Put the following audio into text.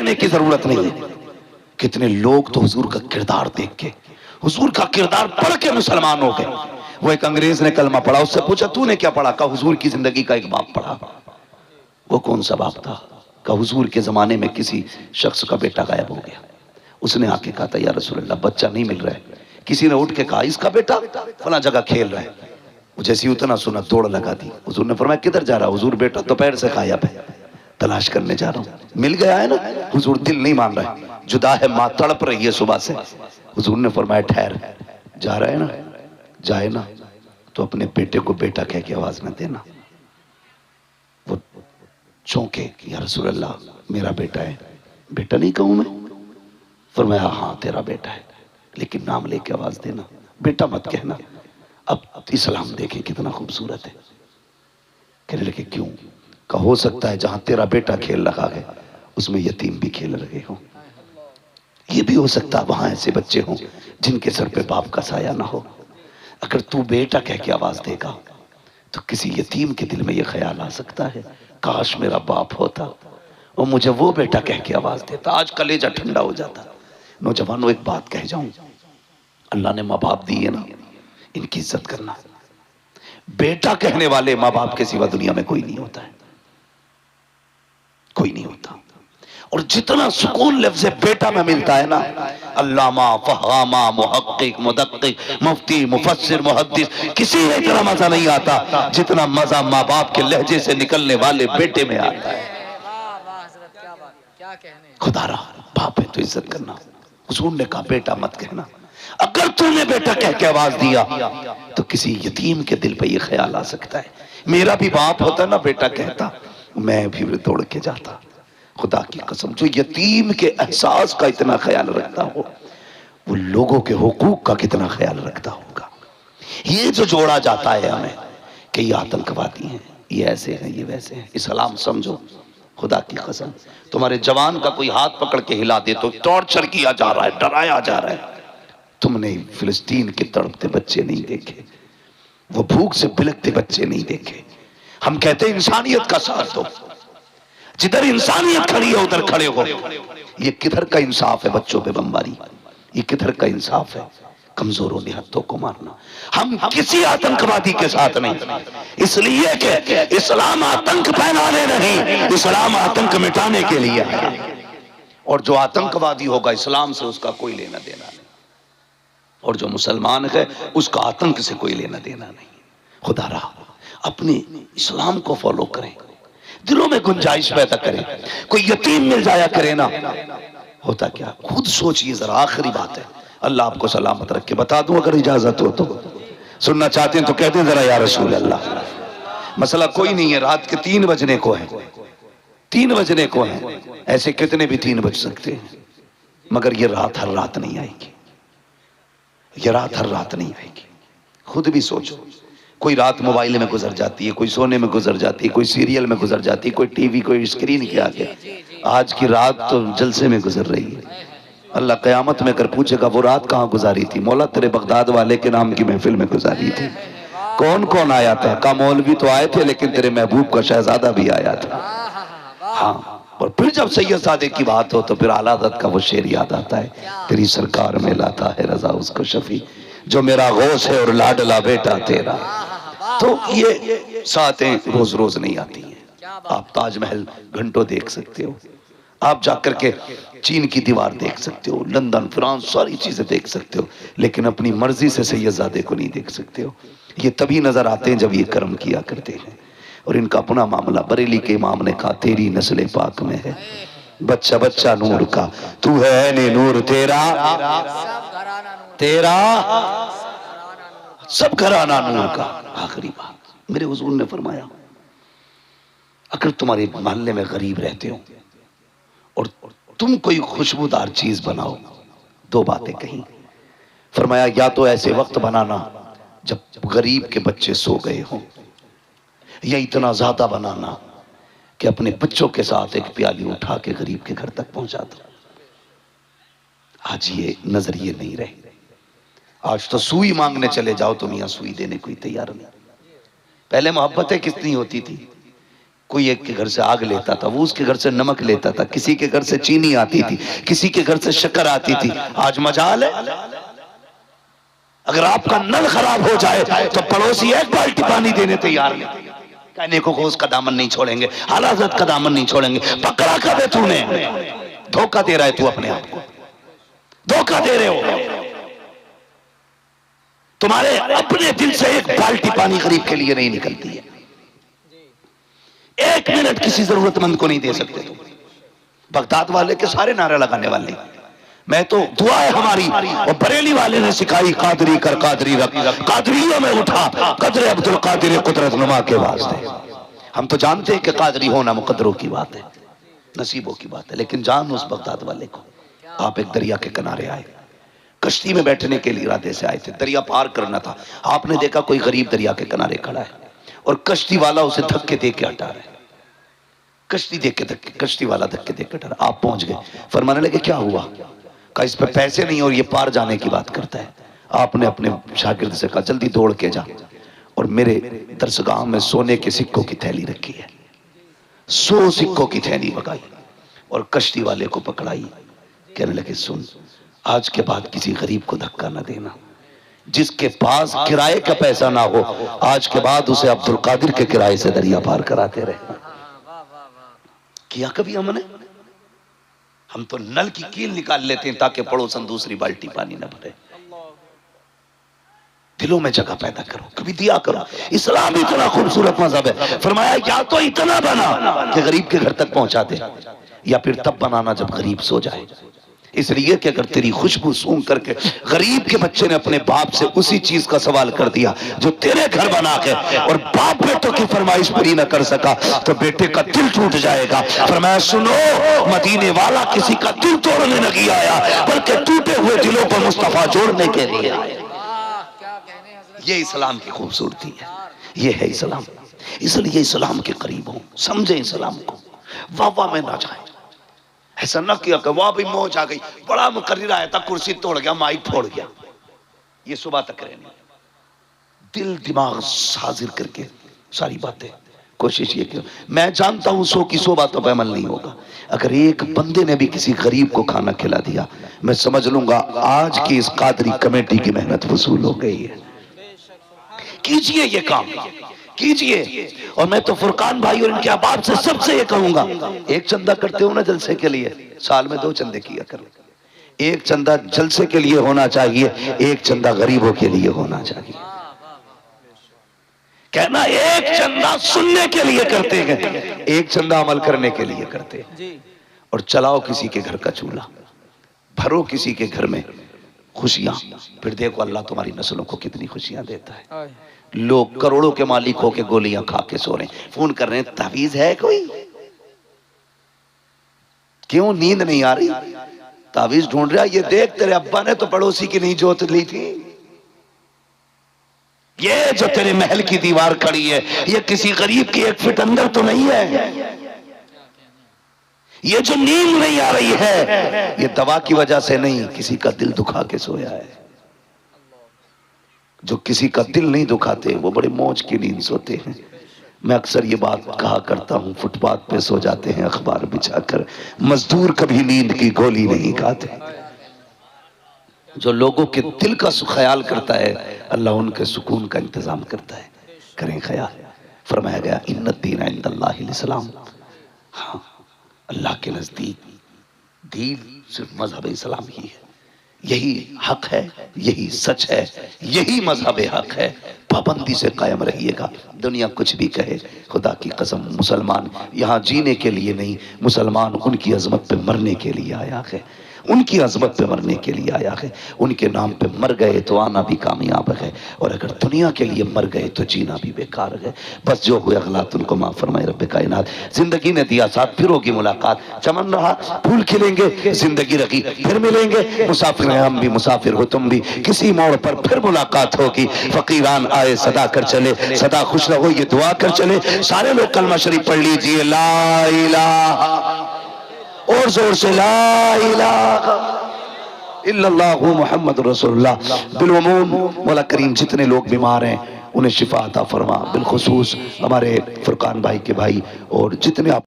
دیکھنے کی ضرورت نہیں ہے. کتنے لوگ تو حضور کا کردار دیکھ کے، حضور کا کردار پڑھ کے مسلمان ہو گئے. وہ ایک انگریز نے کلمہ پڑھا، اس سے پوچھا تو نے کیا پڑھا؟ کہا حضور کی زندگی کا ایک باب پڑھا. وہ کون سا باب تھا؟ کہا حضور کے زمانے میں کسی شخص کا بیٹا غائب ہو گیا. اس نے آ کے کہا تھا یا رسول اللہ بچہ نہیں مل رہا ہے. کسی نے اٹھ کے کہا اس کا بیٹا فلاں جگہ کھیل رہا ہے. جیسی اتنا سنا دوڑ لگا دی. حضور نے فرمایا کدھر جا رہا؟ حضور بیٹا دوپہر سے غائب ہے، تلاش کرنے جا رہا ہوں. مل گیا ہے نا؟ حضور دل نہیں مان رہا ہے، جدا ہے ماں تڑپ رہی ہے صبح سے. حضور نے فرمایا ٹھہر، جا رہا ہے نا؟ جائے نا تو اپنے بیٹے کو بیٹا کہہ کے آواز میں دینا. وہ چونکے یا رسول اللہ میرا بیٹا ہے. بیٹا نہیں کہوں میں؟ فرمایا ہاں تیرا بیٹا ہے، لیکن نام لے کے آواز دینا، بیٹا مت کہنا. اب اسلام دیکھیں کتنا خوبصورت ہے. کہنے لگے کیوں؟ کہ ہو سکتا ہے جہاں تیرا بیٹا کھیل رہا ہے اس میں یتیم بھی کھیل رہے ہوں. یہ بھی ہو سکتا ہے وہاں ایسے بچے ہوں جن کے سر پہ باپ کا سایہ نہ ہو. اگر تو بیٹا کہہ کے آواز دے گا تو کسی یتیم کے دل میں یہ خیال آ سکتا ہے کاش میرا باپ ہوتا اور مجھے وہ بیٹا کہہ کے آواز دیتا. آج کلیجہ ٹھنڈا ہو جاتا. نوجوانوں ایک بات کہہ جاؤں، اللہ نے ماں باپ دیے نا، ان کی عزت کرنا. بیٹا کہنے والے ماں باپ کے سوا دنیا میں کوئی نہیں ہوتا ہے، کوئی نہیں ہوتا. اور جتنا سکون لفظ بیٹا میں ملتا ہے نا، علامہ، فہامہ، محقق، مدقق، مفتی، مفسر، محدث، کسی میں اتنا مزہ نہیں آتا جتنا مزہ ماں باپ کے لہجے سے نکلنے والے بیٹے میں آتا ہے. خدا رہا باپ ہے تو عزت کرنا. حضور نے کہا بیٹا مت کہنا. اگر تو نے بیٹا کہہ کے آواز دیا تو کسی یتیم کے دل پہ یہ خیال آ سکتا ہے میرا بھی باپ ہوتا نا بیٹا کہتا، میں بھی دوڑ کے جاتا. خدا کی قسم جو یتیم کے احساس کا اتنا خیال رکھتا ہو وہ لوگوں کے حقوق کا کتنا خیال رکھتا ہوگا. یہ جو جوڑا جاتا ہے ہمیں کہ یہ آتنکوادی ہیں، یہ ایسے ہیں، یہ ویسے ہیں، اسلام سمجھو. خدا کی قسم تمہارے جوان کا کوئی ہاتھ پکڑ کے ہلا دے تو ٹارچر کیا جا رہا ہے، ڈرایا جا رہا ہے. تم نے فلسطین کے تڑپتے بچے نہیں دیکھے، وہ بھوک سے بلکتے بچے نہیں دیکھے. ہم کہتے ہیں انسانیت کا ساتھ دو، جدھر انسانیت کھڑی ہے ادھر کھڑے ہو. یہ کدھر کا انصاف ہے بچوں پہ بمباری؟ یہ کدھر کا انصاف ہے کمزوروں نہتوں کو مارنا؟ ہم کسی آتنکوادی کے ساتھ نہیں، اس لیے کہ اسلام آتنک پھیلانے نہیں، اسلام آتنک مٹانے کے لیے ہے. اور جو آتنکوادی ہوگا اسلام سے اس کا کوئی لینا دینا نہیں، اور جو مسلمان ہے اس کا آتنک سے کوئی لینا دینا نہیں. خدا رہا اپنے اسلام کو فالو کریں، دلوں میں گنجائش پیدا کریں. کوئی یتیم مل جایا کرے نا، ہوتا کیا خود سوچئے ذرا. آخری بات ہے، اللہ آپ کو سلامت رکھے. بتا دوں اگر اجازت ہو تو؟ سننا چاہتے ہیں تو کہتے ہیں ذرا یا رسول اللہ. مسئلہ کوئی نہیں ہے، رات کے 3 بجنے کو ہے، 3 بجنے کو ہے. ایسے کتنے بھی 3 بج سکتے ہیں، مگر یہ رات ہر رات نہیں آئے گی، یہ رات ہر رات نہیں آئے گی. خود بھی سوچو، کوئی رات موبائل میں گزر جاتی ہے، کوئی سونے میں گزر جاتی ہے، کوئی سیریل میں گزر جاتی ہے، کوئی ٹی وی، کوئی اسکرین کے آگے. آج کی رات تو جلسے میں گزر رہی ہے. اللہ قیامت میں کر پوچھے گا وہ رات کہاں گزاری تھی؟ مولا تیرے بغداد والے کے نام کی محفل میں گزاری تھی. کون کون آیا تھا؟ کہا مولوی تو آئے تھے لیکن تیرے محبوب کا شہزادہ بھی آیا تھا. ہاں، اور پھر جب سید زادے کی بات ہو تو پھر اعلیٰ حضرت کا وہ شعر یاد آتا ہے، تیری سرکار میں لاتا ہے رضا اس کو شفیع، جو میرا غوث ہے اور لاڈلا بیٹا تیرا. تو یہ ساتیں روز روز نہیں آتی ہیں. آپ تاج محل گھنٹوں دیکھ سکتے ہو، آپ جا کر کے چین کی دیوار دیکھ سکتے ہو، لندن، فرانس، ساری چیزیں دیکھ سکتے ہو، لیکن اپنی مرضی سے سید زادے کو نہیں دیکھ سکتے ہو. یہ تبھی نظر آتے ہیں جب یہ کرم کیا کرتے ہیں. اور ان کا اپنا معاملہ، بریلی کے امام نے کہا تیری نسل پاک میں ہے بچہ بچہ نور کا، تو ہے نے نور تیرا، تیرا سب گھرانہ نور کا. آخری بات میرے حضور نے فرمایا اگر تمہارے محلے میں غریب رہتے ہو اور تم کوئی خوشبودار چیز بناؤ، 2 باتیں کہیں. فرمایا یا تو ایسے وقت بنانا جب غریب کے بچے سو گئے ہوں، یا اتنا زیادہ بنانا کہ اپنے بچوں کے ساتھ ایک پیالی اٹھا کے غریب کے گھر تک پہنچا دو. آج یہ نظریے نہیں رہے. آج تو سوئی مانگنے چلے جاؤ تو میاں سوئی دینے کوئی تیار نہیں. پہلے محبتیں کتنی ہوتی تھی، کوئی ایک کے گھر سے آگ لیتا تھا، وہ اس کے گھر سے نمک لیتا تھا، کسی کے گھر سے چینی آتی تھی، کسی کے گھر سے شکر آتی تھی۔ آج مجال ہے، اگر آپ کا نل خراب ہو جائے تو پڑوسی ایک بالٹی پانی دینے تیار نہیں، کہنے کو اس کا دامن نہیں چھوڑیں گے، اعلی حضرت کا دامن نہیں چھوڑیں گے۔ پکڑا کبھی تو نے دھوکہ دے رہا ہے، تو اپنے آپ کو دھوکہ دے رہے ہو۔ تمہارے اپنے دل سے ایک بالٹی پانی غریب کے لیے نہیں نکلتی ہے، ایک منٹ کسی ضرورت مند کو نہیں دے سکتے تم۔ بغداد والے کے سارے نعرے لگانے والے، میں تو دعا ہے ہماری، اور بریلی والے نے سکھائی قادری کر قادری رکھ، قادریوں میں اٹھا قدر عبد القادر قدرت نما کے واسطے۔ ہم تو جانتے ہیں کہ قادری ہونا مقدروں کی بات ہے، نصیبوں کی بات ہے، لیکن جان اس بغداد والے کو۔ آپ ایک دریا کے کنارے آئے، کشتی میں بیٹھنے کے لیے ارادے سے آئے تھے، دریا پار کرنا تھا۔ آپ نے دیکھا کوئی غریب دریا کے کنارے کھڑا ہے اور کشتی والا اسے دھکے دے کے ہٹا رہا ہے، کشتی والا دھکے دے کے ہٹا رہا۔ آپ پہنچ گئے، فرمانے لگے کیا ہوا؟ کہا اس پہ پیسے نہیں اور یہ پار جانے کی بات کرتا ہے۔ آپ نے اپنے شاگرد سے کہا جلدی دوڑ کے جا اور میرے درسگاہ میں سونے کے سکوں کی تھیلی رکھی ہے، 100 سکوں کی تھیلی بگائی اور کشتی والے کو پکڑائی۔ کہنے لگے سن، آج کے بعد کسی غریب کو دھکا نہ دینا، جس کے پاس کرائے کا پیسہ نہ ہو آج کے بعد اسے عبد القادر کے کرائے سے دریا پار کراتے رہے۔ کیا کبھی ہم نے؟ ہم تو نل کی کیل نکال لیتے ہیں تاکہ پڑوسن دوسری بالٹی پانی نہ بھرے۔ دلوں میں جگہ پیدا کرو، کبھی دیا کرو۔ اسلام اتنا خوبصورت مذہب ہے، فرمایا یا تو اتنا بنا کہ غریب کے گھر تک پہنچا دے، یا پھر تب بنانا جب غریب سو جائے۔ اس لیے کہ اگر تیری خوشبو سونگ کر کے غریب کے بچے نے اپنے باپ سے اسی چیز کا سوال کر دیا جو تیرے گھر بنا کے، اور باپ بیٹوں کی فرمائش پوری نہ کر سکا تو بیٹے کا دل ٹوٹ جائے گا۔ فرمایا سنو، مدینے والا کسی کا دل توڑنے نہیں آیا بلکہ ٹوٹے ہوئے دلوں کو مصطفیٰ جوڑنے کے لیے آئے۔ یہ اسلام کی خوبصورتی ہے، یہ ہے اسلام۔ اس لیے اسلام کے قریب ہوں، سمجھیں اسلام کو، واہ واہ میں نہ جائیں۔ ایسا نہ کیا کہ واہ بھی موج آ گئی، بڑا مقرر آیا تھا کرسی توڑ گیا، مائک پھوڑ گیا، یہ صبح تک رہنے۔ دل دماغ حاضر کر کے ساری باتیں کوشش یہ کہ میں جانتا ہوں 100 کی 100 باتوں پہ عمل نہیں ہوگا، اگر ایک بندے نے بھی کسی غریب کو کھانا کھلا دیا میں سمجھ لوں گا آج کی اس قادری کمیٹی کی محنت وصول ہو گئی ہے۔ کیجئے یہ کام، کیجئے۔ اور میں تو فرقان بھائی اور ان کے احباب سے سب سے یہ کہوں گا، ایک چندہ کرتے ہو نا جلسے کے لیے، سال میں 2 چندے کیا کرو۔ ایک چندہ جلسے کے لیے ہونا چاہیے، ایک چندہ غریبوں کے لیے ہونا چاہیے۔ کہنا ایک چندہ سننے کے لیے کرتے ہیں، ایک چندہ عمل کرنے کے لیے کرتے ہیں۔ اور چلاؤ کسی کے گھر کا چولہا، بھرو کسی کے گھر میں خوشیاں، پھر دیکھو اللہ تمہاری نسلوں کو کتنی خوشیاں دیتا ہے۔ لوگ کروڑوں کے مالک ہو کے گولیاں کھا کے سو رہے ہیں، فون کر رہے ہیں تعویذ ہے کوئی؟ کیوں نیند نہیں آ رہی؟ تعویذ ڈھونڈ رہا، یہ دیکھ تیرے ابا نے تو پڑوسی کی نہیں جوت لی تھی، یہ جو تیرے محل کی دیوار کھڑی ہے یہ کسی غریب کی 1 فٹ اندر تو نہیں ہے، یہ جو نیند نہیں آ رہی ہے یہ دوا کی وجہ سے نہیں، کسی کا دل دکھا کے سویا ہے۔ جو کسی کا دل نہیں دکھاتے وہ بڑے موج کی نیند سوتے ہیں۔ میں اکثر یہ بات کہا کرتا ہوں، فٹ پاتھ پہ سو جاتے ہیں اخبار بچھا کر، مزدور کبھی نیند کی گولی نہیں کھاتے۔ جو لوگوں کے دل کا خیال کرتا ہے اللہ ان کے سکون کا انتظام کرتا ہے۔ کریں خیال، فرمایا گیا ان الدین عند اللہ الاسلام، ہاں اللہ کے نزدیک دین صرف مذہب اسلام ہی ہے، یہی حق ہے، یہی سچ ہے، یہی مذہب حق ہے۔ پابندی سے قائم رہیے گا، دنیا کچھ بھی کہے، خدا کی قسم مسلمان یہاں جینے کے لیے نہیں، مسلمان ان کی عظمت پہ مرنے کے لیے آیا ہے، ان کی عظمت پہ مرنے کے لیے آیا ہے۔ ان کے نام پہ مر گئے تو آنا بھی کامیاب ہے، اور اگر دنیا کے لیے مر گئے تو جینا بھی بیکار ہے۔ بس جو ہوئے اغلاط ان کو معاف فرمائے رب کائنات۔ زندگی نے دیا ساتھ، پھر ہوگی ملاقات، چمن رہا پھول کھلیں گے، زندگی رہی پھر ملیں گے، مسافر ہیں ہم بھی، مسافر ہو تم بھی، کسی موڑ پر پھر ملاقات ہوگی۔ فقیران آئے صدا کر چلے، صدا خوش رہو یہ دعا کر چلے۔ سارے لوگ کلمہ شریف پڑھ لیجئے، لا الہ، اور زور سے لا الہ الا اللہ محمد رسول اللہ۔ بالعموم مولا کریم جتنے لوگ بیمار ہیں انہیں شفا عطا فرما، بالخصوص ہمارے فرقان بھائی کے بھائی اور جتنے آپ